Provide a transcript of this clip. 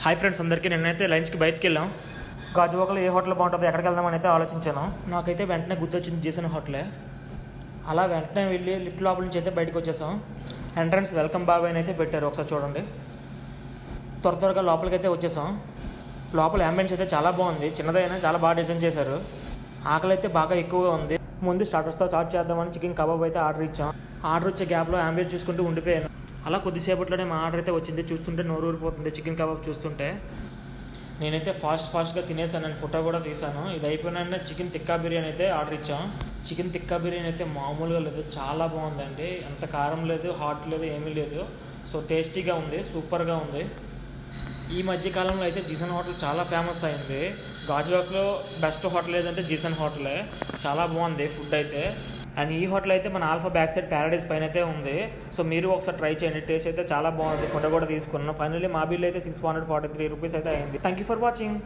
Hi friends అందరికీ నిన్నైతే లంచ్కి బయటకు వెళ్ళాం. గాజువాకలో ఏ హోటల్ బాగుంటుందో ఎక్కడికి వెళ్దామని అయితే ఆలోచించాను. నాకైతే వెంటనే గుర్తొచ్చింది జీసన్ హోటలే. అలా వెంటనే వెళ్ళి లిఫ్ట్ లోపల నుంచి అయితే బయటకు వచ్చేసాం. ఎంట్రన్స్ వెల్కమ్ బాబాయ్ అని అయితే పెట్టారు, ఒకసారి చూడండి. త్వరగా లోపలికి అయితే వచ్చేసాం. లోపల అంబియన్స్ అయితే చాలా బాగుంది, చిన్నదైనా చాలా బాగా డిజైన్ చేశారు. ఆకలి అయితే బాగా ఎక్కువగా ఉంది. ముందు స్టార్టర్స్తో స్టార్ట్ చేద్దామని చికెన్ కబాబ్ అయితే ఆర్డర్ ఇచ్చాం. ఆర్డర్ వచ్చే గ్యాప్లో అంబియన్స్ చూసుకుంటూ ఉండిపోయాను. అలా కొద్దిసేపట్లోనే మా ఆర్డర్ అయితే వచ్చింది. చూస్తుంటే నోరు ఊరిపోతుంది చికెన్ కబాబ్ చూస్తుంటే. నేనైతే ఫాస్ట్గా తినేసాను, నేను ఫోటో కూడా తీసాను. ఇది అయిపోయిన చికెన్ తిక్కా బిర్యానీ అయితే ఆర్డర్ ఇచ్చాం. చికెన్ తిక్కా బిర్యానీ అయితే మామూలుగా లేదు, చాలా బాగుందండి. ఎంత కారం లేదు, హాట్ లేదు, ఏమీ లేదు. సో టేస్టీగా ఉంది, సూపర్గా ఉంది. ఈ మధ్యకాలంలో అయితే జీసన్ హోటల్ చాలా ఫేమస్ అయింది. గాజువాకలో బెస్ట్ హోటల్ ఏదంటే జీసన్ హోటలే. చాలా బాగుంది ఫుడ్ అయితే. అండ్ ఈ హోటల్ అయితే మన ఆల్ఫా బ్యాక్ సైడ్ ప్యారడైజ్ పైన అయితే ఉంది. సో మీరు ఒకసారి ట్రై చేయండి, టేస్ట్ అయితే చాలా బాగుంది. ఫోటో కూడా తీసుకున్నాను. ఫైనల్లీ మా బిల్ అయితే 643 రూపీస్ అయితే అయింది. Thank you for watching.